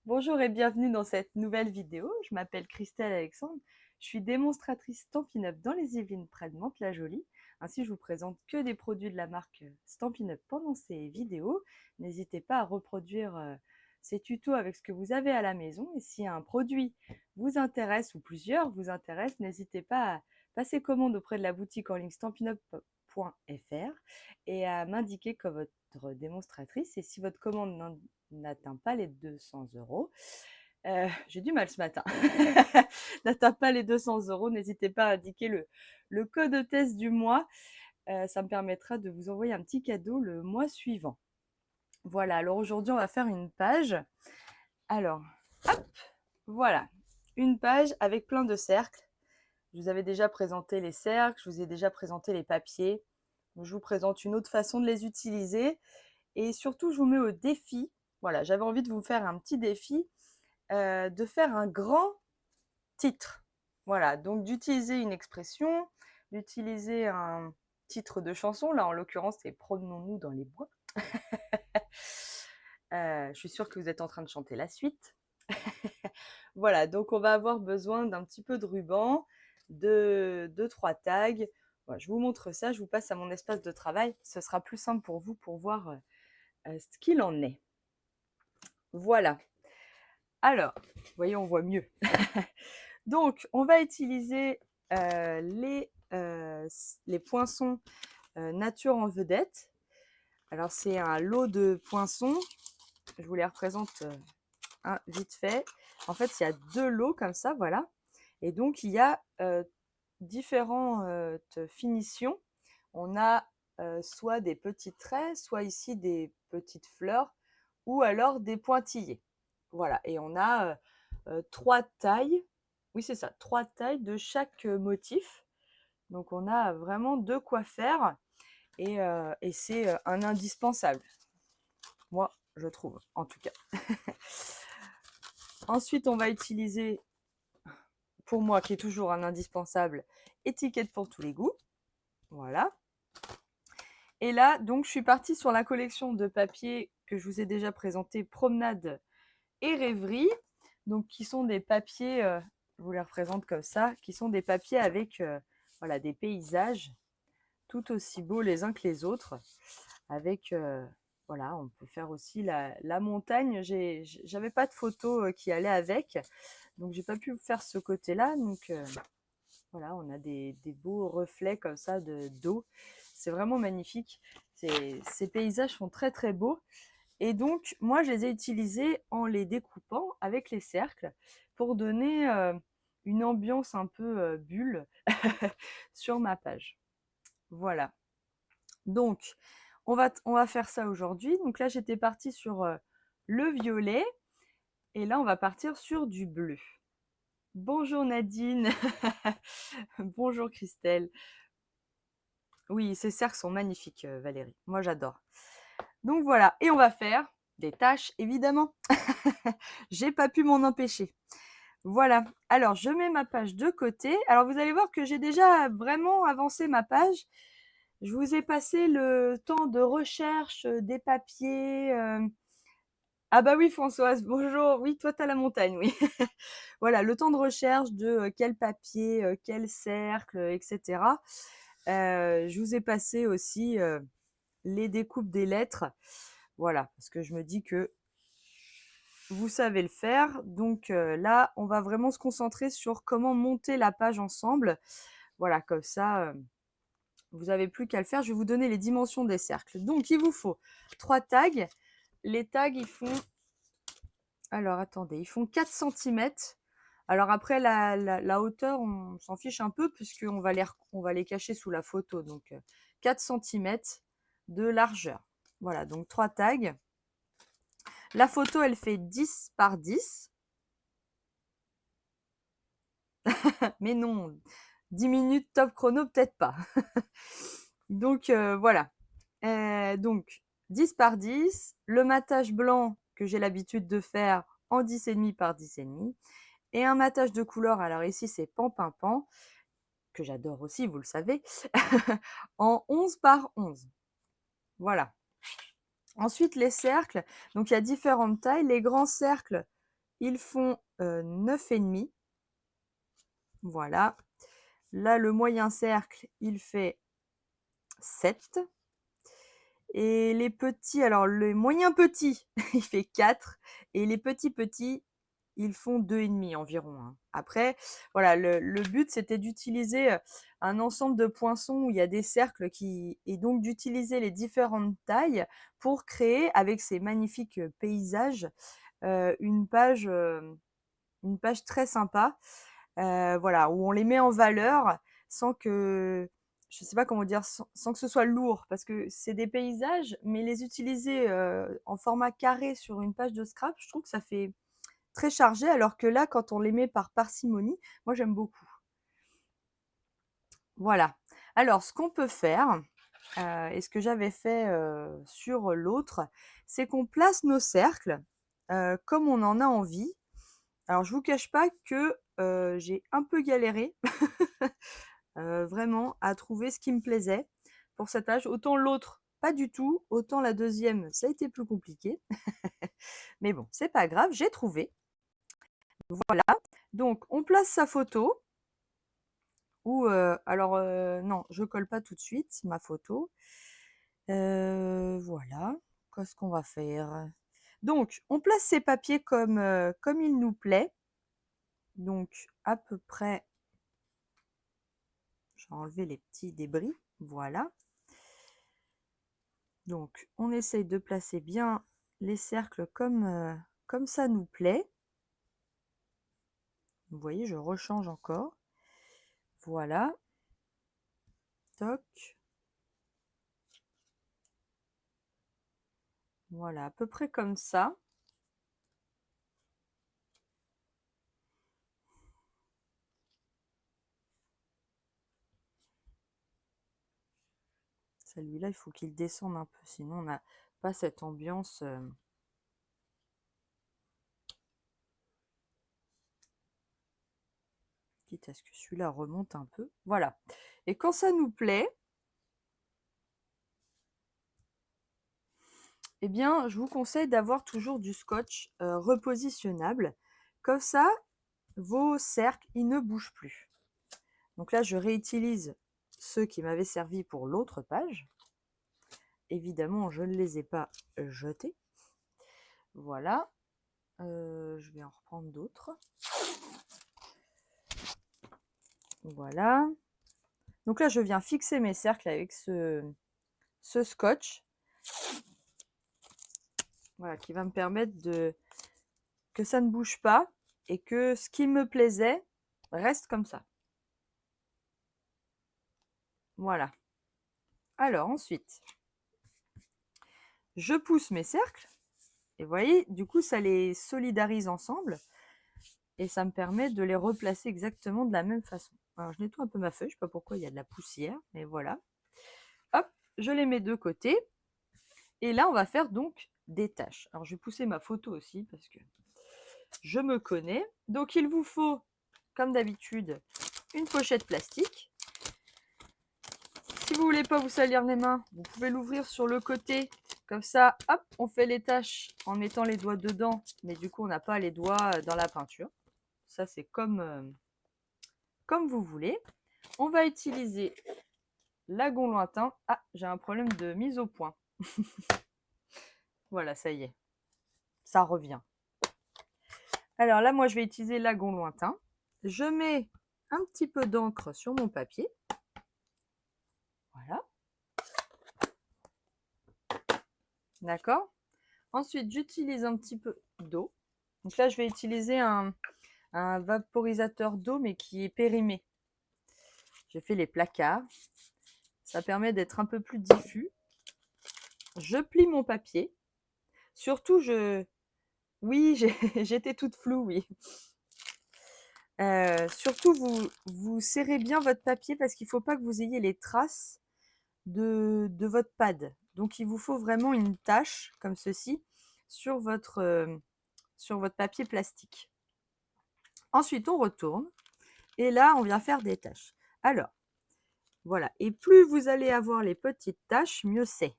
Bonjour et bienvenue dans cette nouvelle vidéo. Je m'appelle Christelle Alexandre. Je suis démonstratrice Stampin' Up dans les Yvelines près de Mantes-la-Jolie. Ainsi, je vous présente que des produits de la marque Stampin' Up pendant ces vidéos. N'hésitez pas à reproduire ces tutos avec ce que vous avez à la maison. Et si un produit vous intéresse ou plusieurs vous intéressent, n'hésitez pas à passer commande auprès de la boutique en ligne stampinup.fr et à m'indiquer comme votre démonstratrice. Et si votre commande n'atteint pas les 200 €, j'ai du mal ce matin, n'atteint pas les 200 €, n'hésitez pas à indiquer le code test du mois. Ça me permettra de vous envoyer un petit cadeau le mois suivant. Voilà, alors aujourd'hui, on va faire une page. Alors, hop, voilà, une page avec plein de cercles. Je vous avais déjà présenté les cercles, je vous ai déjà présenté les papiers. Je vous présente une autre façon de les utiliser. Et surtout, je vous mets au défi. Voilà, j'avais envie de vous faire un petit défi, de faire un grand titre. Voilà, donc d'utiliser une expression, d'utiliser un titre de chanson. Là, en l'occurrence, c'est Promenons-nous dans les bois. Je suis sûre que vous êtes en train de chanter la suite. Voilà, donc on va avoir besoin d'un petit peu de ruban, de 2-3 tags. Voilà, je vous montre ça, je vous passe à mon espace de travail. Ce sera plus simple pour vous pour voir ce qu'il en est. Voilà. Alors, vous voyez, on voit mieux. Donc, on va utiliser les poinçons nature en vedette. Alors, c'est un lot de poinçons. Je vous les représente vite fait. En fait, il y a 2 lots comme ça, voilà. Et donc, il y a différentes finitions. On a soit des petits traits, soit ici des petites fleurs, ou alors des pointillés. Voilà, et on a 3 tailles. Oui, c'est ça, 3 tailles de chaque motif. Donc, on a vraiment de quoi faire et c'est un indispensable. Moi, je trouve, en tout cas. Ensuite, on va utiliser, pour moi, qui est toujours un indispensable, étiquette pour tous les goûts. Voilà. Et là, donc, je suis partie sur la collection de papiers que je vous ai déjà présenté, Promenade et Rêverie. Donc, qui sont des papiers, je vous les représente comme ça, qui sont des papiers avec voilà, des paysages tout aussi beaux les uns que les autres. Avec, voilà, on peut faire aussi la montagne. J'avais pas de photo qui allait avec, donc j'ai pas pu vous faire ce côté-là. Donc, voilà, on a des beaux reflets comme ça d'eau. C'est vraiment magnifique. Ces paysages sont très très beaux. Et donc, moi, je les ai utilisés en les découpant avec les cercles pour donner une ambiance un peu bulle sur ma page. Voilà. Donc, on va faire ça aujourd'hui. Donc là, j'étais partie sur le violet. Et là, on va partir sur du bleu. Bonjour Nadine. Bonjour Christelle. Oui, ces cercles sont magnifiques, Valérie. Moi, j'adore. Donc voilà, et on va faire des tâches, évidemment. J'ai pas pu m'en empêcher. Voilà, alors je mets ma page de côté. Alors vous allez voir que j'ai déjà vraiment avancé ma page. Je vous ai passé le temps de recherche des papiers. Ah bah oui Françoise, bonjour. Oui, toi t'as la montagne, oui. Voilà, le temps de recherche de quel papier, quel cercle, etc. Je vous ai passé aussi les découpes des lettres. Voilà, parce que je me dis que vous savez le faire. Donc là, on va vraiment se concentrer sur comment monter la page ensemble. Voilà, comme ça, vous n'avez plus qu'à le faire. Je vais vous donner les dimensions des cercles. Donc, il vous faut 3 tags. Les tags, ils font... Alors, attendez, ils font 4 centimètres. Alors après, la hauteur, on s'en fiche un peu puisqu'on va les cacher sous la photo. Donc, 4 centimètres de largeur. Voilà, donc 3 tags. La photo, elle fait 10 par 10. Mais non, 10 minutes top chrono, peut-être pas. Donc, voilà. Donc, 10 par 10. Le matage blanc que j'ai l'habitude de faire en 10,5 par 10,5. Et un matage de couleur, alors ici, c'est Pan-Pin-Pan, que j'adore aussi, vous le savez, en 11 par 11. Voilà. Ensuite, les cercles. Donc, il y a différentes tailles. Les grands cercles, ils font 9,5. Voilà. Là, le moyen cercle, il fait 7. Et les petits, alors le moyen petit, il fait 4. Et les petits, ils font 2,5 environ, hein. Après, voilà, le but, c'était d'utiliser un ensemble de poinçons où il y a des cercles et donc d'utiliser les différentes tailles pour créer, avec ces magnifiques paysages, une page très sympa, voilà, où on les met en valeur sans que, je sais pas comment dire, sans que ce soit lourd, parce que c'est des paysages, mais les utiliser en format carré sur une page de scrap, je trouve que ça fait très chargé, alors que là, quand on les met par parcimonie, moi j'aime beaucoup. Voilà. Alors, ce qu'on peut faire, et ce que j'avais fait sur l'autre, c'est qu'on place nos cercles comme on en a envie. Alors, je vous cache pas que j'ai un peu galéré vraiment à trouver ce qui me plaisait pour cet âge. Autant l'autre, pas du tout. Autant la deuxième, ça a été plus compliqué. Mais bon, c'est pas grave, j'ai trouvé. Voilà. Donc, on place sa photo. Ou alors non, je colle pas tout de suite ma photo. Voilà. Qu'est-ce qu'on va faire? Donc, on place ces papiers comme il nous plaît. Donc, à peu près, je vais enlever les petits débris. Voilà. Donc, on essaye de placer bien les cercles comme ça nous plaît. Vous voyez, je rechange encore. Voilà. Toc. Voilà, à peu près comme ça. Celui-là, il faut qu'il descende un peu, sinon on n'a pas cette ambiance. Quitte à ce que celui-là remonte un peu. Voilà. Et quand ça nous plaît, eh bien, je vous conseille d'avoir toujours du scotch repositionnable. Comme ça, vos cercles, ils ne bougent plus. Donc là, je réutilise ceux qui m'avaient servi pour l'autre page. Évidemment, je ne les ai pas jetés. Voilà. Je vais en reprendre d'autres. Voilà. Donc là, je viens fixer mes cercles avec ce scotch. Voilà, qui va me permettre que ça ne bouge pas et que ce qui me plaisait reste comme ça. Voilà. Alors ensuite, je pousse mes cercles et vous voyez, du coup, ça les solidarise ensemble et ça me permet de les replacer exactement de la même façon. Alors, je nettoie un peu ma feuille, je ne sais pas pourquoi il y a de la poussière, mais voilà. Hop, je les mets de côté. Et là, on va faire donc des tâches. Alors, je vais pousser ma photo aussi parce que je me connais. Donc, il vous faut, comme d'habitude, une pochette plastique. Si vous voulez pas vous salir les mains, vous pouvez l'ouvrir sur le côté. Comme ça, hop, on fait les tâches en mettant les doigts dedans. Mais du coup, on n'a pas les doigts dans la peinture. Ça, c'est comme vous voulez. On va utiliser l'agon lointain. Ah, j'ai un problème de mise au point. Voilà, ça y est. Ça revient. Alors là, moi, je vais utiliser l'agon lointain. Je mets un petit peu d'encre sur mon papier. Voilà. D'accord. Ensuite, j'utilise un petit peu d'eau. Donc là, je vais utiliser un vaporisateur d'eau, mais qui est périmé. J'ai fait les placards. Ça permet d'être un peu plus diffus. Je plie mon papier. Surtout, oui, j'étais toute floue, oui. Surtout, vous serrez bien votre papier parce qu'il ne faut pas que vous ayez les traces de votre pad. Donc, il vous faut vraiment une tache comme ceci sur votre papier plastique. Ensuite, on retourne et là, on vient faire des taches. Alors, voilà. Et plus vous allez avoir les petites taches, mieux c'est.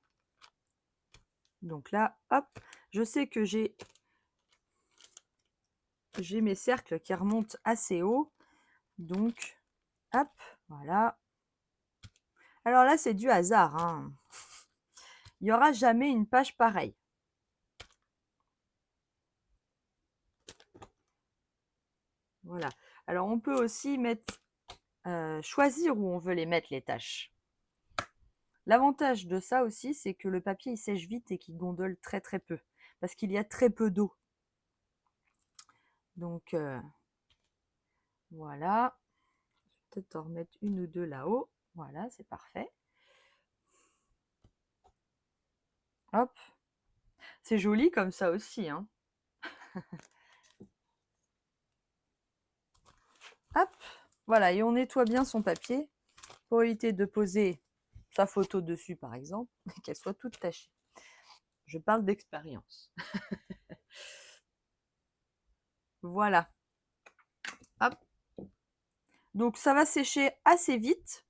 Donc là, hop, je sais que j'ai j'ai mes cercles qui remontent assez haut. Donc, hop, voilà. Alors là, c'est du hasard, hein. Il n'y aura jamais une page pareille. Voilà. Alors, on peut aussi mettre, choisir où on veut les mettre, les taches. L'avantage de ça aussi, c'est que le papier il sèche vite et qu'il gondole très très peu, parce qu'il y a très peu d'eau. Donc voilà. Je vais peut-être en remettre une ou deux là-haut. Voilà, c'est parfait. Hop. C'est joli comme ça aussi, hein. Hop. Voilà, et on nettoie bien son papier pour éviter de poser sa photo dessus, par exemple, et qu'elle soit toute tachée. Je parle d'expérience. Voilà. Hop. Donc ça va sécher assez vite.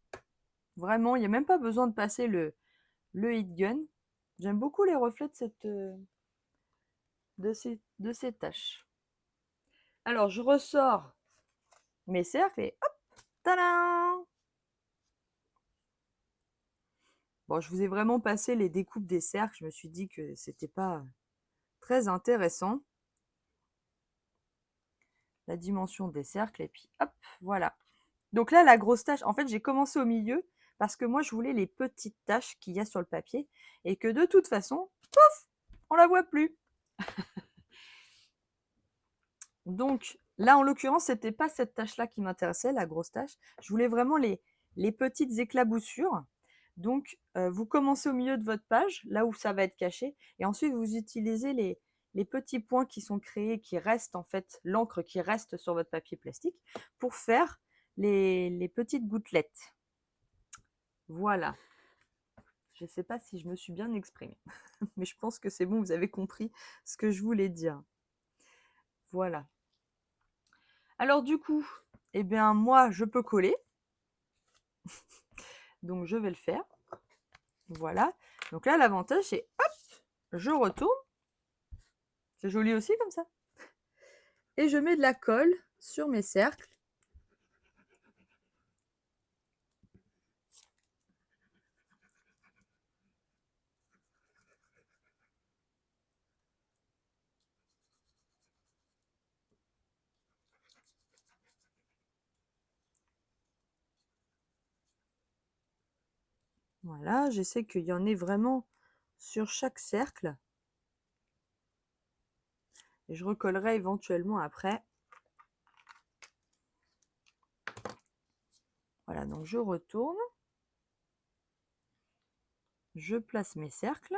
Vraiment, il n'y a même pas besoin de passer le heat gun. J'aime beaucoup les reflets de ces taches. Alors, je ressors mes cercles et hop, tadam! Bon, je vous ai vraiment passé les découpes des cercles. Je me suis dit que c'était pas très intéressant. La dimension des cercles et puis hop, voilà. Donc là, la grosse tache, en fait, j'ai commencé au milieu parce que moi, je voulais les petites taches qu'il y a sur le papier et que de toute façon, pouf, on la voit plus. Donc là, en l'occurrence, c'était pas cette tache-là qui m'intéressait, la grosse tache. Je voulais vraiment les petites éclaboussures. Donc, vous commencez au milieu de votre page, là où ça va être caché, et ensuite vous utilisez les petits points qui sont créés, qui restent en fait, l'encre qui reste sur votre papier plastique, pour faire les petites gouttelettes. Voilà. Je ne sais pas si je me suis bien exprimée, mais je pense que c'est bon, vous avez compris ce que je voulais dire. Voilà. Alors du coup, eh bien moi, je peux coller. Donc je vais le faire. Voilà. Donc là, l'avantage, c'est hop, je retourne. C'est joli aussi comme ça. Et je mets de la colle sur mes cercles. Voilà, j'essaie qu'il y en ait vraiment sur chaque cercle. Et je recollerai éventuellement après. Voilà, donc je retourne. Je place mes cercles.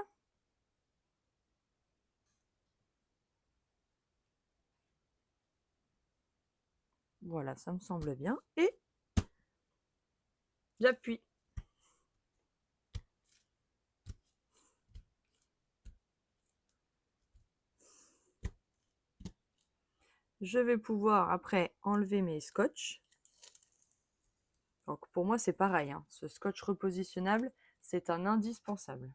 Voilà, ça me semble bien. Et j'appuie. Je vais pouvoir après enlever mes scotch. Donc pour moi, c'est pareil, hein. Ce scotch repositionnable, c'est un indispensable.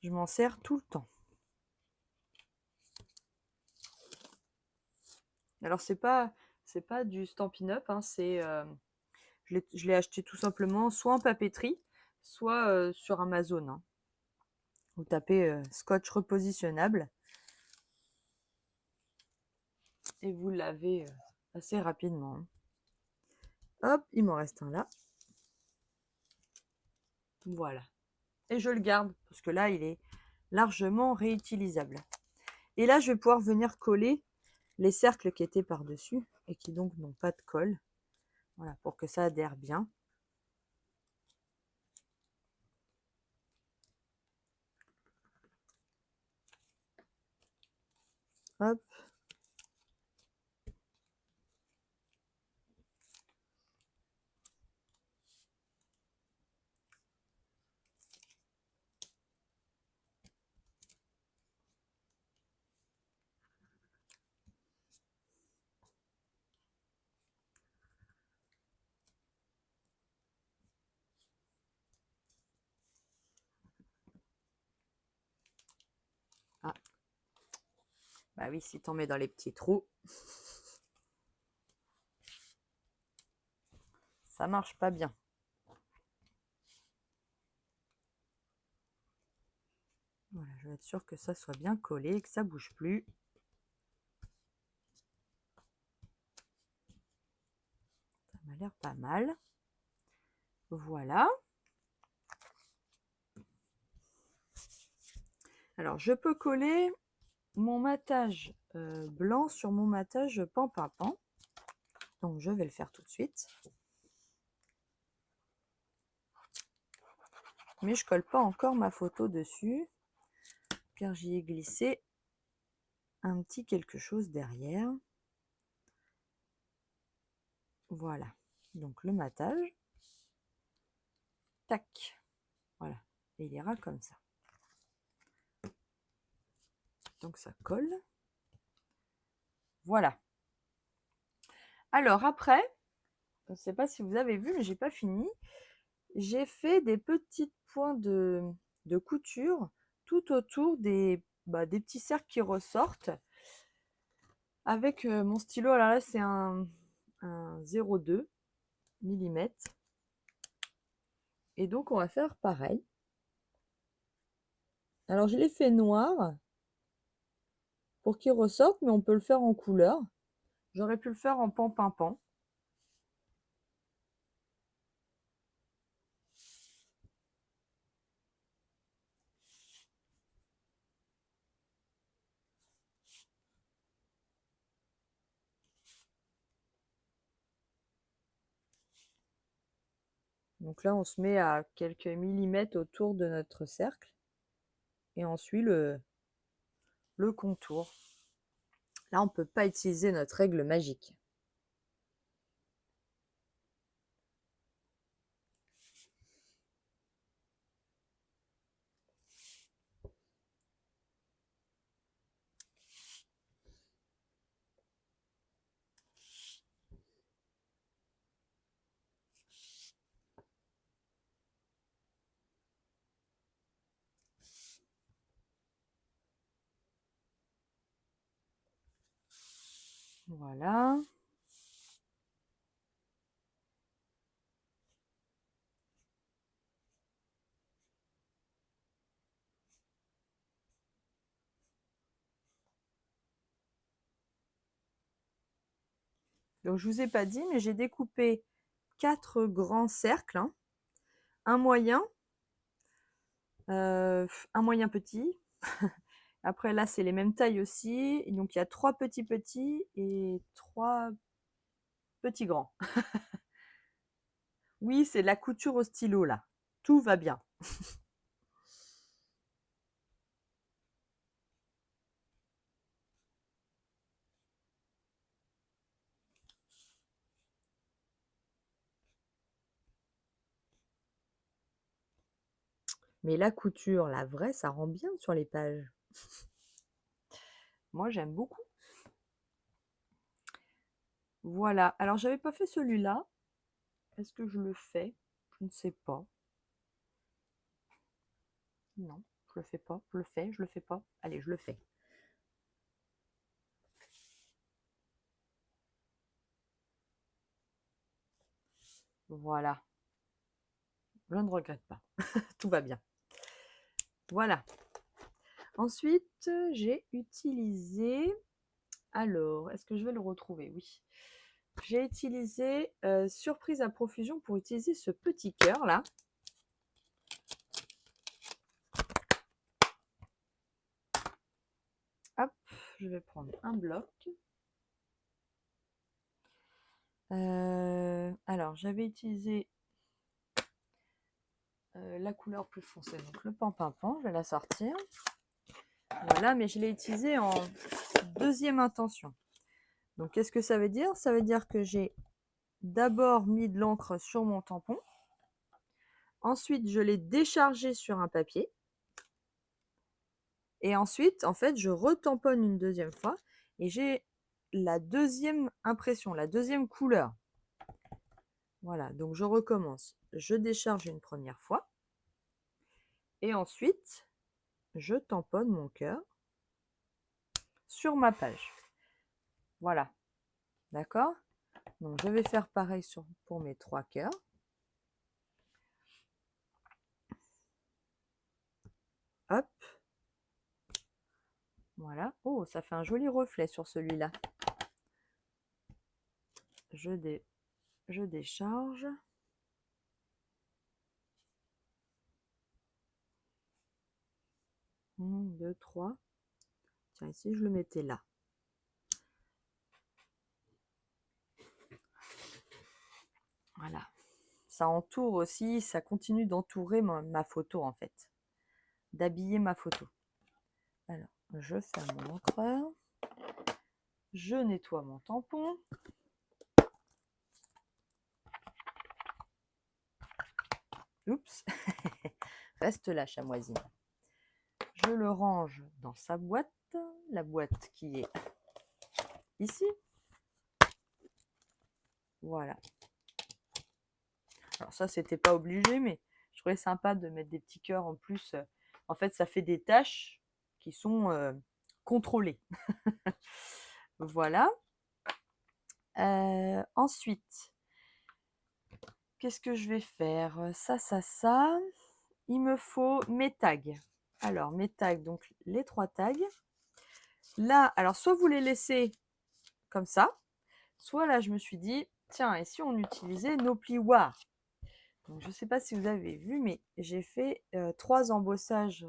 Je m'en sers tout le temps. Alors c'est pas du Stampin' Up, hein, je l'ai acheté tout simplement soit en papeterie, soit sur Amazon, hein. Vous tapez scotch repositionnable et vous l'avez assez rapidement, hein. Hop, il m'en reste un là. Voilà. Et je le garde parce que là, il est largement réutilisable. Et là, je vais pouvoir venir coller les cercles qui étaient par-dessus et qui donc n'ont pas de colle. Voilà, pour que ça adhère bien. Hop. Ah. Bah oui, si t'en mets dans les petits trous, ça marche pas bien. Voilà, je vais être sûre que ça soit bien collé, que ça bouge plus. Ça m'a l'air pas mal. Voilà. Alors, je peux coller mon matage blanc sur mon matage pan-pan-pan. Donc, je vais le faire tout de suite. Mais je colle pas encore ma photo dessus, car j'y ai glissé un petit quelque chose derrière. Voilà. Donc, le matage. Tac. Voilà. Et il ira comme ça. Donc, ça colle. Voilà. Alors, après, je ne sais pas si vous avez vu, mais j'ai pas fini. J'ai fait des petits points de couture tout autour des petits cercles qui ressortent avec mon stylo. Alors là, c'est un 0,2 mm. Et donc, on va faire pareil. Alors, je l'ai fait noir pour qu'il ressorte, mais on peut le faire en couleur. J'aurais pu le faire en pan-pan-pan. Donc là, on se met à quelques millimètres autour de notre cercle. Et ensuite, le contour. Là, on ne peut pas utiliser notre règle magique. Voilà. Donc, je ne vous ai pas dit, mais j'ai découpé 4 grands cercles, hein. Un moyen petit. Après, là, c'est les mêmes tailles aussi. Et donc, il y a 3 petits et 3 petits grands. Oui, c'est de la couture au stylo, là. Tout va bien. Mais la couture, la vraie, ça rend bien sur les pages. Moi, j'aime beaucoup. Voilà. Alors, j'avais pas fait celui-là. Est-ce que je le fais? Je ne sais pas. Non, je le fais pas. Je le fais, je le fais pas. Allez, je le fais. Voilà. Je ne regrette pas. Tout va bien. Voilà. Ensuite, j'ai utilisé... Alors, est-ce que je vais le retrouver? Oui. J'ai utilisé Surprise à profusion pour utiliser ce petit cœur là. Hop, je vais prendre un bloc. Alors, j'avais utilisé la couleur plus foncée, donc le pan-pan-pan. Je vais la sortir. Voilà, mais je l'ai utilisé en deuxième intention. Donc, qu'est-ce que ça veut dire? Ça veut dire que j'ai d'abord mis de l'encre sur mon tampon. Ensuite, je l'ai déchargé sur un papier. Et ensuite, en fait, je retamponne une deuxième fois et j'ai la deuxième impression, la deuxième couleur. Voilà, donc je recommence. Je décharge une première fois. Et ensuite, je tamponne mon cœur sur ma page. Voilà, d'accord? Donc je vais faire pareil pour mes 3 cœurs. Hop. Voilà. Oh, ça fait un joli reflet sur celui-là. Je décharge. Un, 2, 3. Tiens, ici, je le mettais là. Voilà. Ça entoure aussi, ça continue d'entourer ma photo en fait. D'habiller ma photo. Alors, je ferme mon encreur. Je nettoie mon tampon. Oups. Reste là, chamoisine. Je le range dans sa boîte. La boîte qui est ici. Voilà. Alors ça, c'était pas obligé, mais je trouvais sympa de mettre des petits cœurs en plus. En fait, ça fait des tâches qui sont contrôlées. Voilà. Ensuite, qu'est-ce que je vais faire? Ça. Il me faut mes tags. Alors, mes tags, donc les 3 tags. Là, alors soit vous les laissez comme ça, soit là, je me suis dit, tiens, et si on utilisait nos plioirs? Donc, je ne sais pas si vous avez vu, mais j'ai fait 3 embossages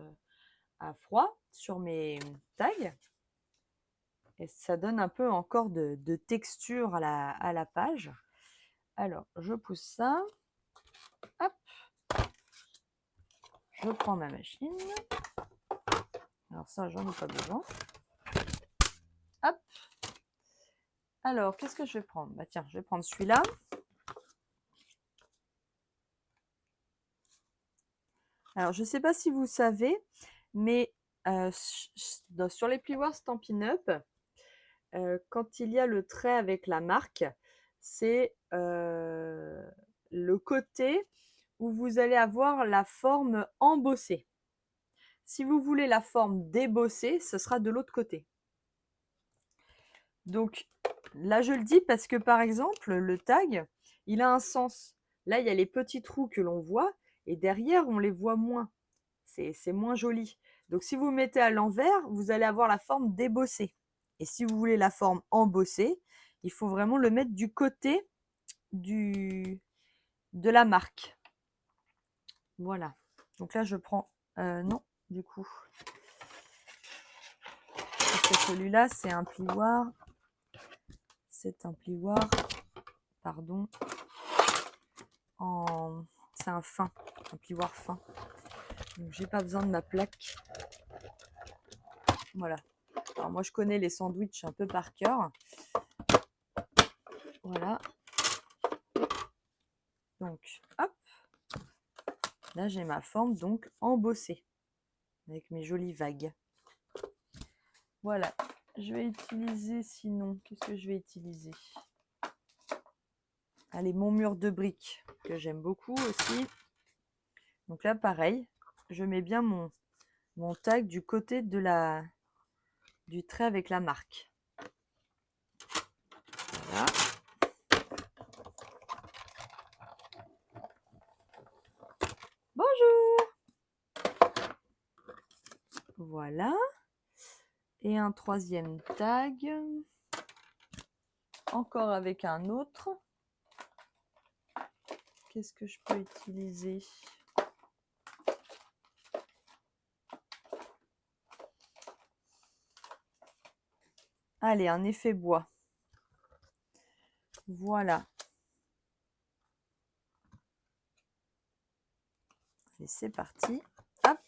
à froid sur mes tags. Et ça donne un peu encore de texture à la page. Alors, je pousse ça. Hop. Je prends ma machine. Alors ça, j'en ai pas besoin. Hop. Alors, qu'est-ce que je vais prendre? Bah tiens, je vais prendre celui-là. Alors, je ne sais pas si vous savez, mais sur les plioirs Stampin' Up, quand il y a le trait avec la marque, c'est le côté où vous allez avoir la forme embossée. Si vous voulez la forme débossée, ce sera de l'autre côté. Donc là, je le dis parce que par exemple, le tag, il a un sens. Là, il y a les petits trous que l'on voit et derrière, on les voit moins. C'est moins joli. Donc si vous mettez à l'envers, vous allez avoir la forme débossée. Et si vous voulez la forme embossée, il faut vraiment le mettre du côté de la marque. Voilà. Donc là, je prends... non, du coup. Parce que celui-là, c'est un plioir. C'est un plioir, pardon, c'est un fin, un plioir fin. Donc j'ai pas besoin de ma plaque. Voilà. Alors moi je connais les sandwichs un peu par cœur. Voilà. Donc hop. Là j'ai ma forme donc embossée avec mes jolies vagues. Voilà. Je vais utiliser sinon, qu'est-ce que je vais utiliser? Allez, mon mur de briques que j'aime beaucoup aussi. Donc là pareil, je mets bien mon tag du côté du trait avec la marque. Voilà. Bonjour. Voilà. Et un troisième tag. Encore avec un autre. Qu'est-ce que je peux utiliser? Allez, un effet bois. Voilà. Et c'est parti. Hop.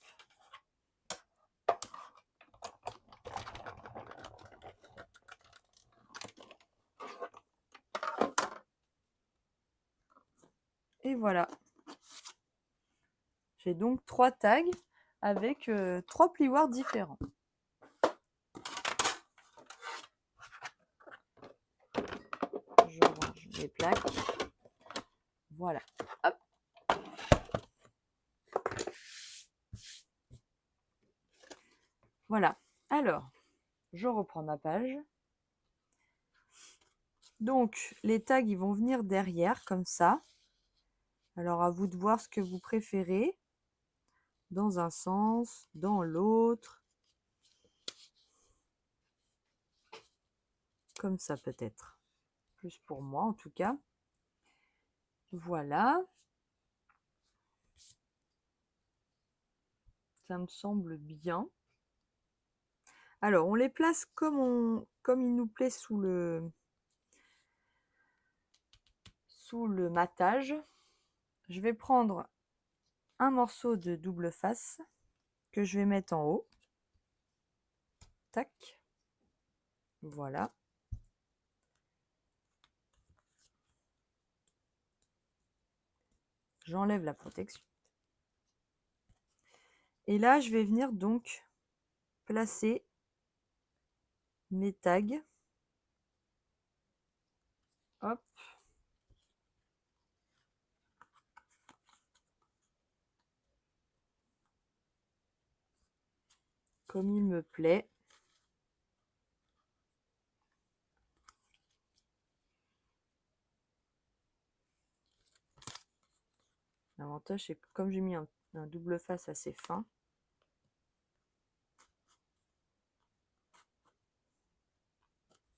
Et voilà. J'ai donc 3 tags avec 3 plioirs différents. Je range mes plaques. Voilà. Hop. Voilà. Alors, je reprends ma page. Donc, les tags, ils vont venir derrière, comme ça. Alors, à vous de voir ce que vous préférez. Dans un sens, dans l'autre. Comme ça, peut-être. Plus pour moi, en tout cas. Voilà. Ça me semble bien. Alors, on les place comme il nous plaît sous le matage. Je vais prendre un morceau de double face que je vais mettre en haut. Tac. Voilà. J'enlève la protection. Et là, je vais venir donc placer mes tags. Hop. Comme il me plaît. L'avantage, c'est que comme j'ai mis un double face assez fin,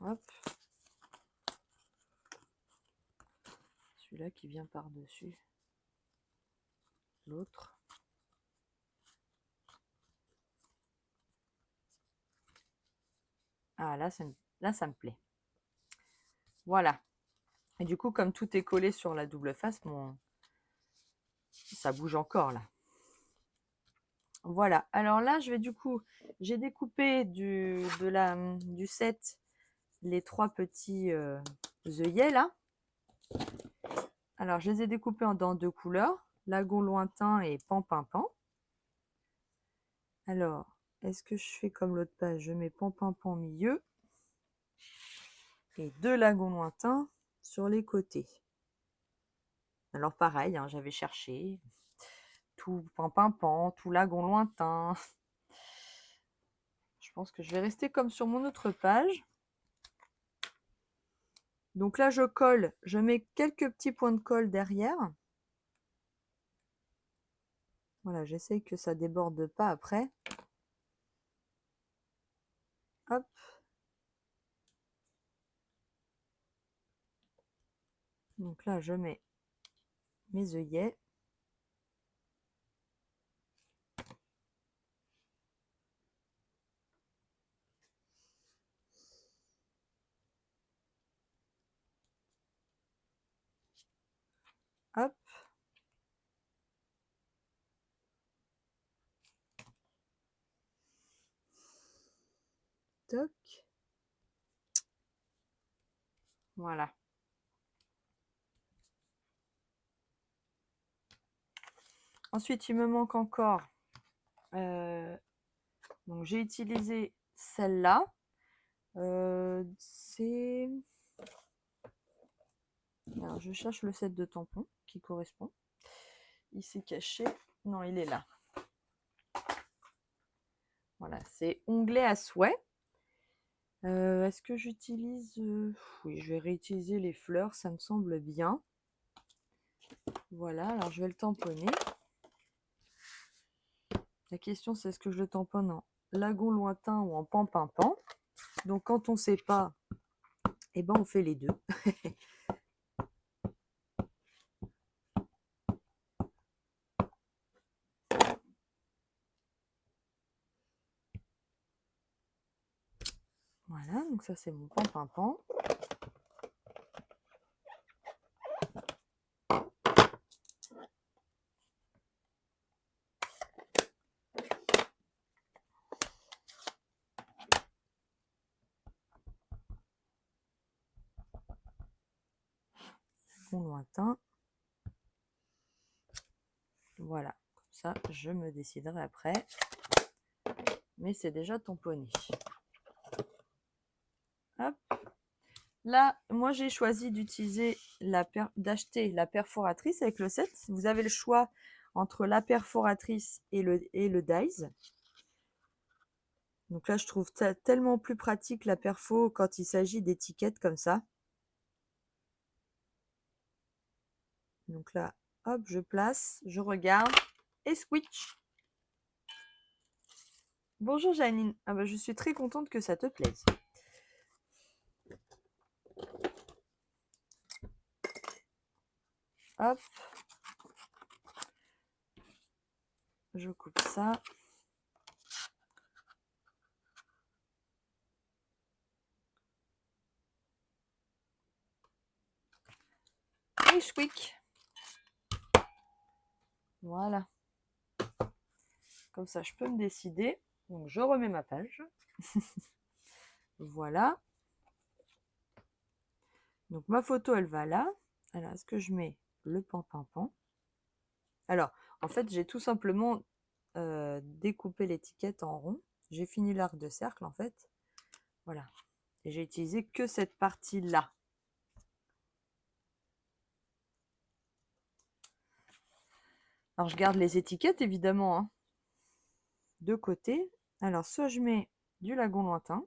hop, celui-là qui vient par-dessus l'autre. Ah, là, ça me plaît. Voilà. Et du coup, comme tout est collé sur la double face, ça bouge encore là. Voilà. Alors là, j'ai découpé du set les 3 petits œillets là. Alors, je les ai découpés dans 2 couleurs, lagon lointain et pan pan pan. Alors, est-ce que je fais comme l'autre page? Je mets pan pan pan au milieu et 2 lagons lointains sur les côtés. Alors pareil, hein, j'avais cherché tout pan pan pan, tout lagon lointain. Je pense que je vais rester comme sur mon autre page. Donc là, je colle, je mets quelques petits points de colle derrière. Voilà, j'essaye que ça déborde pas après. Hop. Donc là, je mets mes œillets. Hop. Toc. Voilà. Ensuite, il me manque encore. Donc, j'ai utilisé celle-là. C'est... Alors, je cherche le set de tampons qui correspond. Il s'est caché. Non, il est là. Voilà, c'est onglet à souhait. Est-ce que j'utilise... Oui, je vais réutiliser les fleurs, ça me semble bien. Voilà, alors je vais le tamponner. La question, c'est est-ce que je le tamponne en lagon lointain ou en pan pan pan. Donc, quand on ne sait pas, eh ben, on fait les deux. Voilà, donc ça, c'est mon pan pan pan. Lointain. Voilà, comme ça je me déciderai après. Mais c'est déjà tamponné. Hop. Là, moi j'ai choisi d'utiliser d'acheter la perforatrice avec le set. Vous avez le choix entre la perforatrice et le dies. Donc là, je trouve ça tellement plus pratique la perfo quand il s'agit d'étiquettes comme ça. Donc là, hop, je place, je regarde et switch. Bonjour Janine. Ah bah, je suis très contente que ça te plaise. Hop. Je coupe ça. Et schwick. Voilà. Comme ça, je peux me décider. Donc, je remets ma page. Voilà. Donc, ma photo, elle va là. Alors, est-ce que je mets le pan-pan-pan? Alors, en fait, j'ai tout simplement découpé l'étiquette en rond. J'ai fini l'arc de cercle, en fait. Voilà. Et j'ai utilisé que cette partie-là. Alors, je garde les étiquettes, évidemment, hein, de côté. Alors, soit je mets du lagon lointain,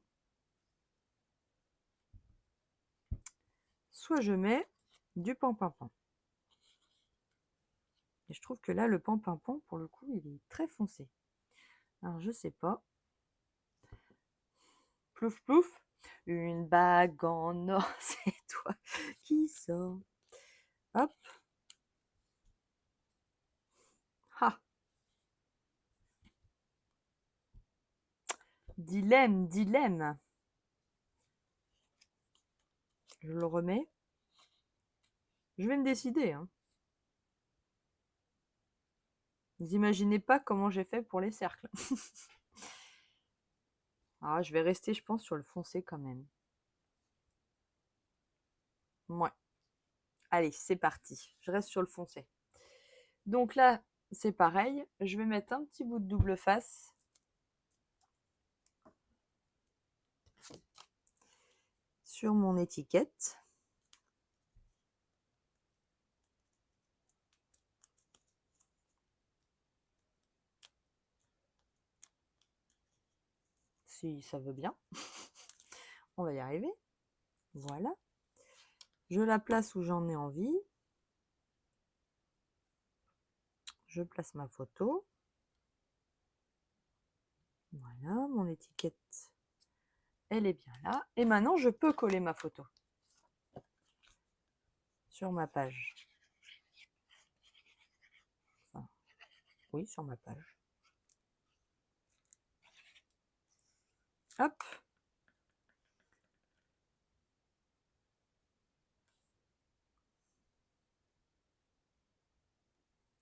soit je mets du pan-pan-pan. Et je trouve que là, le pan-pan-pan, pour le coup, il est très foncé. Alors, je sais pas. Plouf, plouf. Une bague en or, c'est toi qui sors. Hop. Ha. Dilemme, dilemme. Je le remets. Je vais me décider. Hein. Vous imaginez pas comment j'ai fait pour les cercles. Ah, je vais rester, je pense, sur le foncé quand même. Ouais. Allez, c'est parti. Je reste sur le foncé. Donc là, c'est pareil. Je vais mettre un petit bout de double face. Sur mon étiquette. Si ça veut bien. On va y arriver. Voilà. Je la place où j'en ai envie. Je place ma photo. Voilà, mon étiquette, elle est bien là. Et maintenant, je peux coller ma photo sur ma page. Enfin, oui, sur ma page. Hop.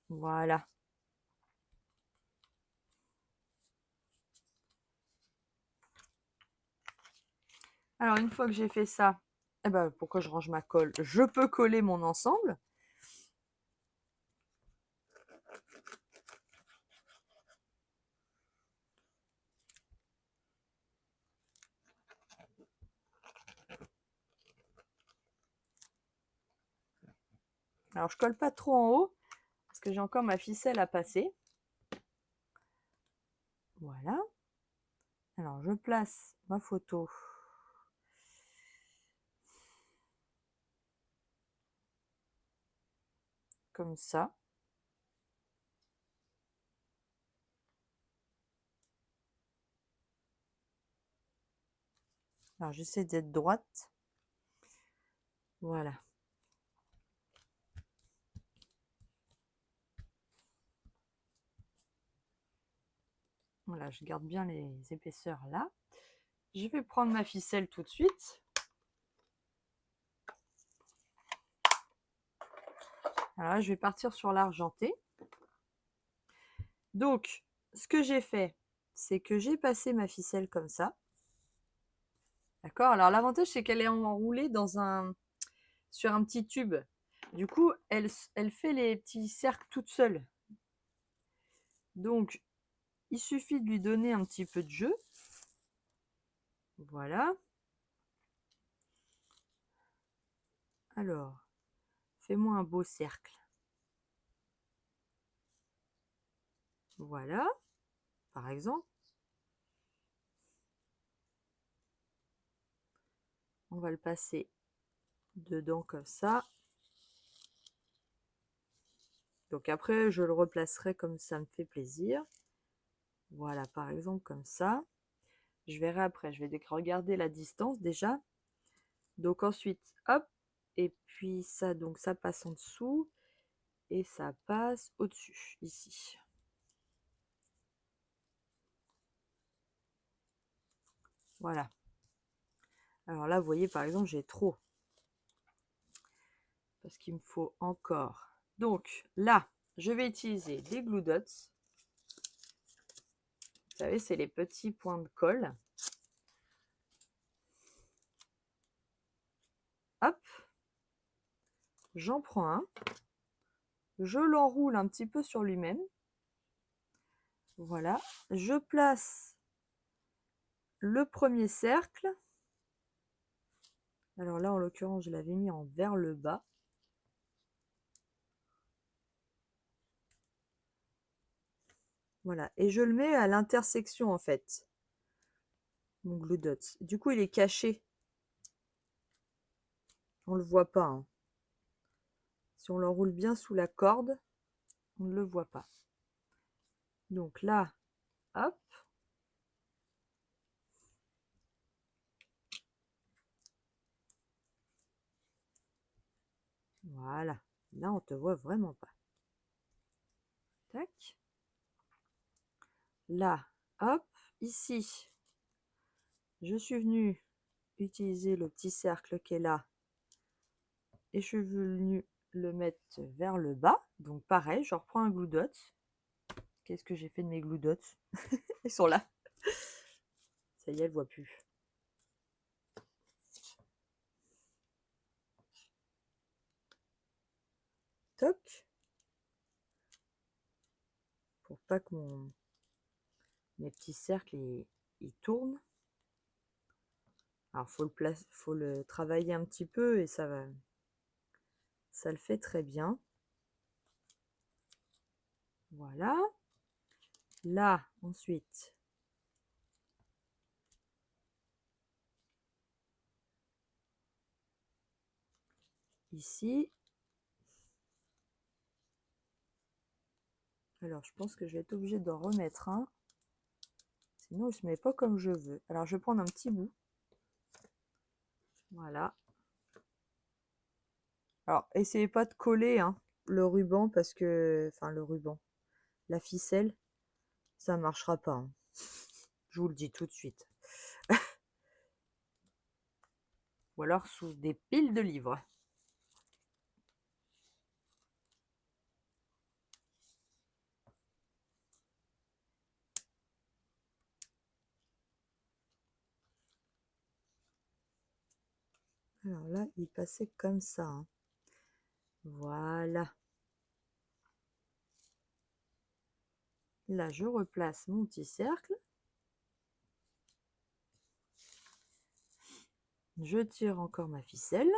Voilà. Alors, une fois que j'ai fait ça, eh ben, pourquoi je range ma colle? Je peux coller mon ensemble. Alors, je colle pas trop en haut parce que j'ai encore ma ficelle à passer. Voilà. Alors, je place ma photo. Comme ça. Alors, j'essaie d'être droite. Voilà. Voilà, je garde bien les épaisseurs là. Je vais prendre ma ficelle tout de suite. Alors là, je vais partir sur l'argenté. Donc, ce que j'ai fait, c'est que j'ai passé ma ficelle comme ça. D'accord? Alors, l'avantage, c'est qu'elle est enroulée sur un petit tube. Du coup, elle fait les petits cercles toute seule. Donc, il suffit de lui donner un petit peu de jeu. Voilà. Alors, fais-moi un beau cercle. Voilà, par exemple. On va le passer dedans comme ça. Donc après, je le replacerai comme ça me fait plaisir. Voilà, par exemple comme ça. Je verrai après, je vais regarder la distance déjà. Donc ensuite, hop, et puis ça, donc ça passe en dessous et ça passe au-dessus, ici. Voilà. Alors là, vous voyez, par exemple, j'ai trop. Parce qu'il me faut encore. Donc là, je vais utiliser des Glue Dots. Vous savez, c'est les petits points de colle. Hop. J'en prends un. Je l'enroule un petit peu sur lui-même. Voilà. Je place le premier cercle. Alors là, en l'occurrence, je l'avais mis en vers le bas. Voilà. Et je le mets à l'intersection, en fait. Mon Glue Dots. Du coup, il est caché. On ne le voit pas. Hein. Si on l'enroule bien sous la corde, on ne le voit pas. Donc là, hop. Voilà. Là, on te voit vraiment pas. Tac. Là, hop. Ici, je suis venue utiliser le petit cercle qui est là. Et je suis venue le mettre vers le bas. Donc pareil, je reprends un Glue Dot. Qu'est-ce que j'ai fait de mes Glue Dots? Ils sont là. Ça y est, elle ne voit plus. Toc. Pour pas que mes petits cercles ils tournent. Alors faut le travailler un petit peu et ça le fait très bien. Voilà. Là, ensuite, ici. Alors, je pense que je vais être obligée d'en remettre un. Sinon, il ne se met pas comme je veux. Alors, je vais prendre un petit bout. Voilà. Alors, essayez pas de coller hein, le ruban parce que... Enfin, le ruban. La ficelle, ça ne marchera pas. Hein. Je vous le dis tout de suite. Ou alors sous des piles de livres. Alors là, il passait comme ça. Hein. Voilà. Là, je replace mon petit cercle. Je tire encore ma ficelle.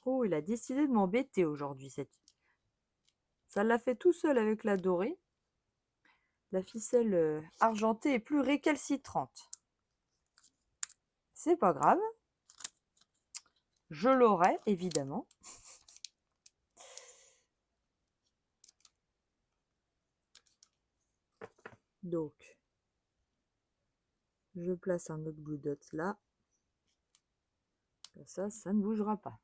Oh, il a décidé de m'embêter aujourd'hui. Ça l'a fait tout seul avec la dorée. La ficelle argentée est plus récalcitrante. C'est pas grave. Je l'aurai, évidemment. Donc, je place un autre Glue Dot là. Comme ça ne bougera pas.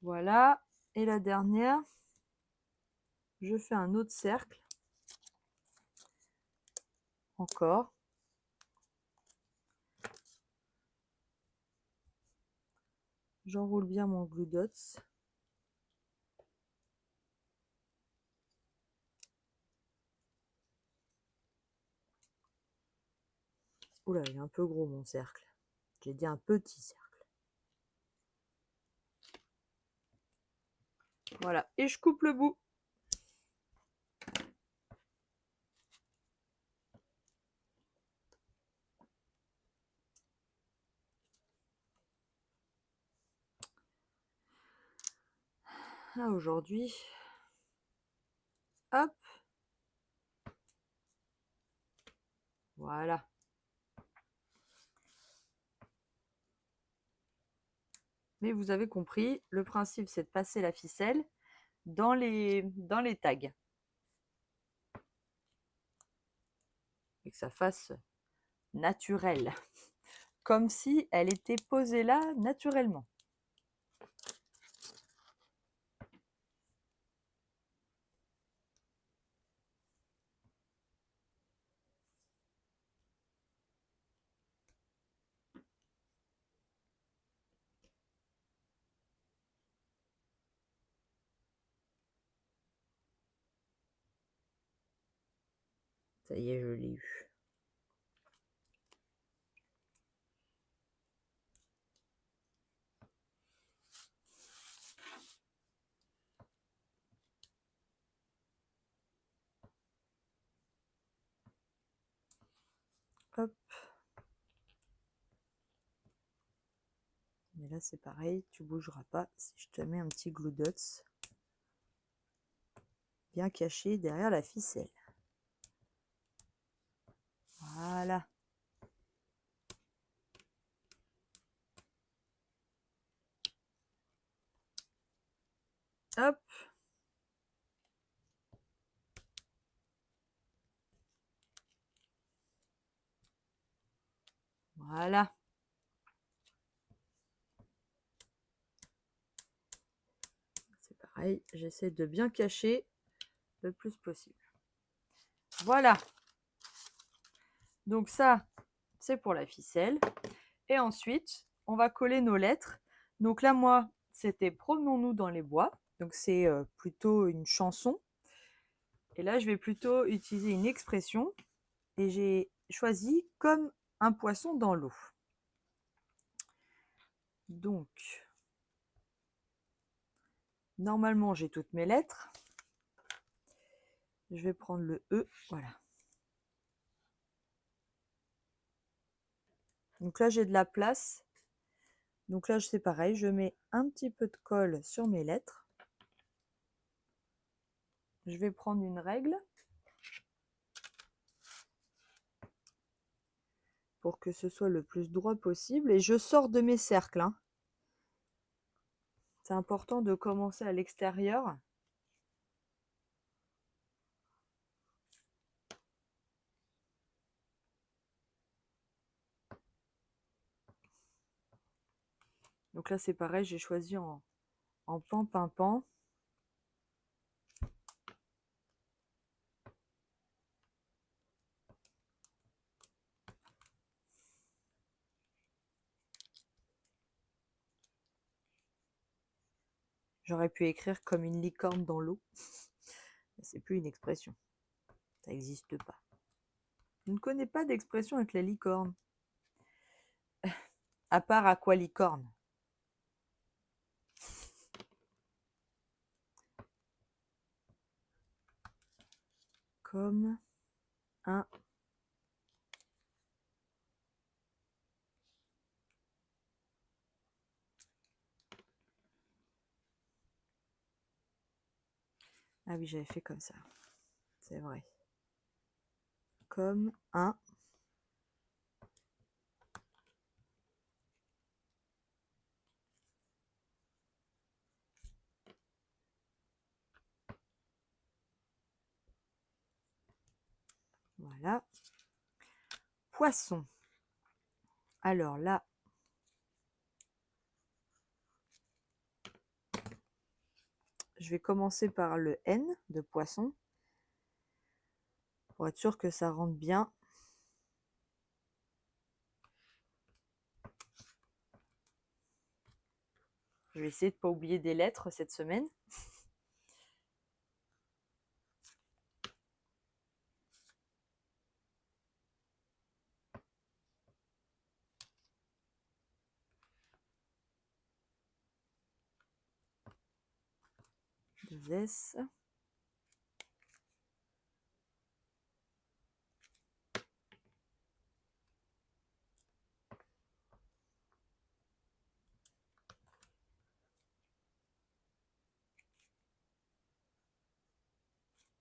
Voilà. Et la dernière, je fais un autre cercle. Encore. J'enroule bien mon Glue Dots. Oula, il est un peu gros mon cercle. J'ai dit un petit cercle. Voilà, et je coupe le bout. aujourd'hui. Hop. Voilà. Mais vous avez compris, le principe, c'est de passer la ficelle dans les tags. Et que ça fasse naturel. Comme si elle était posée là naturellement. Ça y est, je l'ai eu. Hop. Mais là, c'est pareil, tu bougeras pas si je te mets un petit glue dots bien caché derrière la ficelle. Voilà. Hop. Voilà. C'est pareil, j'essaie de bien cacher le plus possible. Voilà. Donc ça, c'est pour la ficelle. Et ensuite, on va coller nos lettres. Donc là, moi, c'était Promenons-nous dans les bois. Donc c'est plutôt une chanson. Et là, je vais plutôt utiliser une expression. Et j'ai choisi Comme un poisson dans l'eau. Donc, normalement, j'ai toutes mes lettres. Je vais prendre le E, voilà. Donc là, j'ai de la place. Donc là, c'est pareil, je mets un petit peu de colle sur mes lettres. Je vais prendre une règle pour que ce soit le plus droit possible. Et je sors de mes cercles. Hein. C'est important de commencer à l'extérieur. Donc là, c'est pareil, j'ai choisi en pan-pimpant. J'aurais pu écrire comme une licorne dans l'eau. Mais c'est plus une expression. Ça n'existe pas. Je ne connais pas d'expression avec la licorne. À part aqualicorne. Comme un Ah oui, j'avais fait comme ça. C'est vrai. Comme un Voilà. Poisson. Alors là, je vais commencer par le N de poisson. Pour être sûr que ça rentre bien. Je vais essayer de ne pas oublier des lettres cette semaine. Deux S.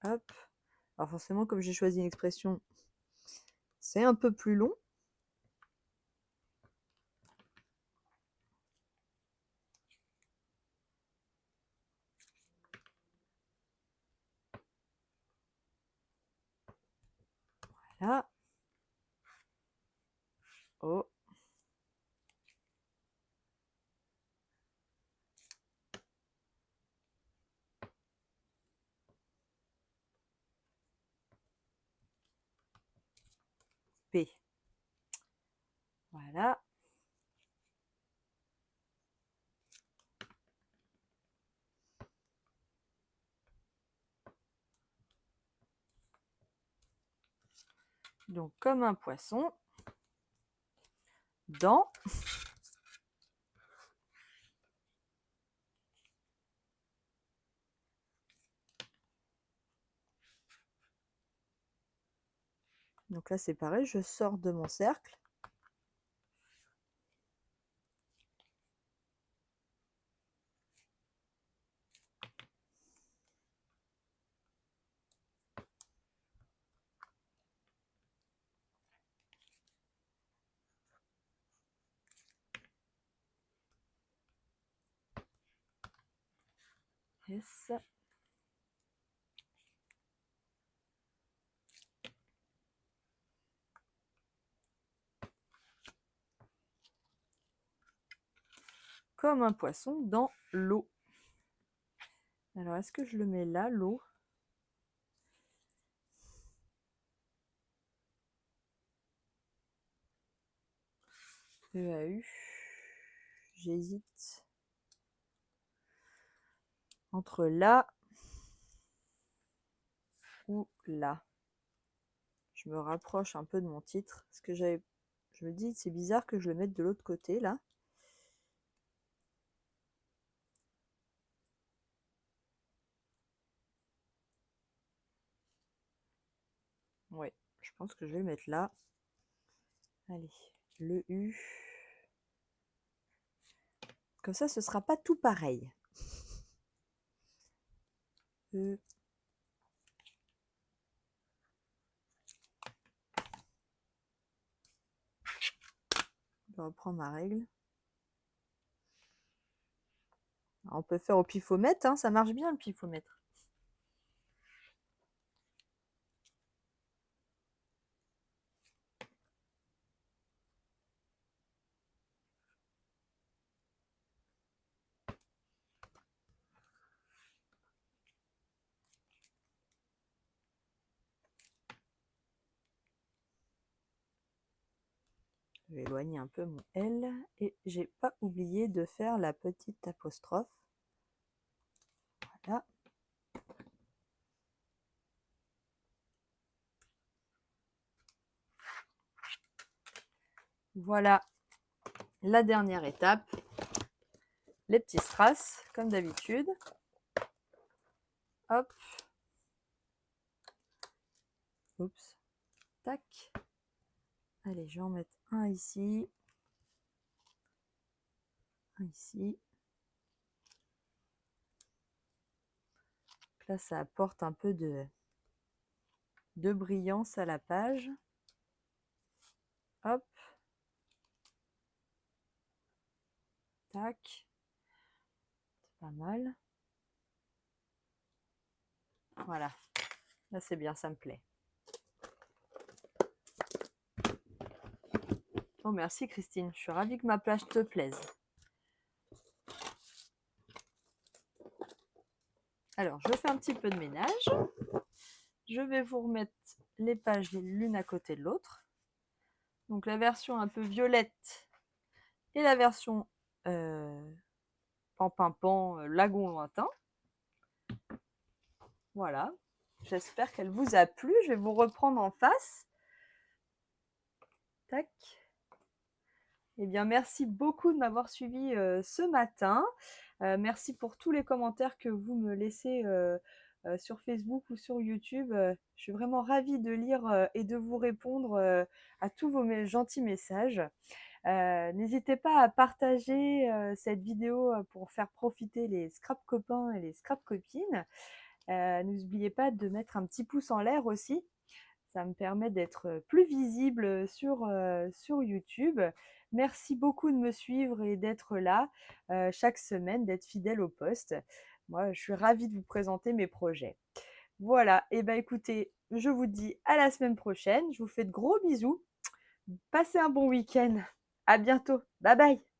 Hop. Alors forcément, comme j'ai choisi une expression, c'est un peu plus long. Voilà. Oh. P. Voilà. Donc, comme un poisson, dans. Donc là, c'est pareil, je sors de mon cercle. S. Comme un poisson dans l'eau. Alors, est-ce que je le mets là, l'eau? EAU. J'hésite entre là ou là. Je me rapproche un peu de mon titre. Parce que je me dis, c'est bizarre que je le mette de l'autre côté, là. Ouais, je pense que je vais le mettre là. Allez, le U. Comme ça, ce sera pas tout pareil. E. Je reprends ma règle. Alors, on peut faire au pifomètre, hein, ça marche bien le pifomètre. Je vais éloigner un peu mon L et j'ai pas oublié de faire la petite apostrophe. Voilà. Voilà la dernière étape. Les petits strass, comme d'habitude. Hop. Oups. Tac. Allez, je vais en mettre un ici. Un ici. Là, ça apporte un peu de brillance à la page. Hop. Tac. C'est pas mal. Voilà. Là, c'est bien, ça me plaît. Oh, merci Christine. Je suis ravie que ma plage te plaise. Alors, je fais un petit peu de ménage. Je vais vous remettre les pages l'une à côté de l'autre. Donc, la version un peu violette et la version pan lagon lointain. Voilà. J'espère qu'elle vous a plu. Je vais vous reprendre en face. Tac. Eh bien, merci beaucoup de m'avoir suivi ce matin. Merci pour tous les commentaires que vous me laissez sur Facebook ou sur YouTube. Je suis vraiment ravie de lire et de vous répondre à tous vos gentils messages. N'hésitez pas à partager cette vidéo pour faire profiter les scrap copains et les scrap copines. N'oubliez pas de mettre un petit pouce en l'air aussi. Ça me permet d'être plus visible sur YouTube. Merci beaucoup de me suivre et d'être là chaque semaine, d'être fidèle au poste. Moi, je suis ravie de vous présenter mes projets. Voilà, et ben écoutez, je vous dis à la semaine prochaine. Je vous fais de gros bisous. Passez un bon week-end. À bientôt. Bye bye.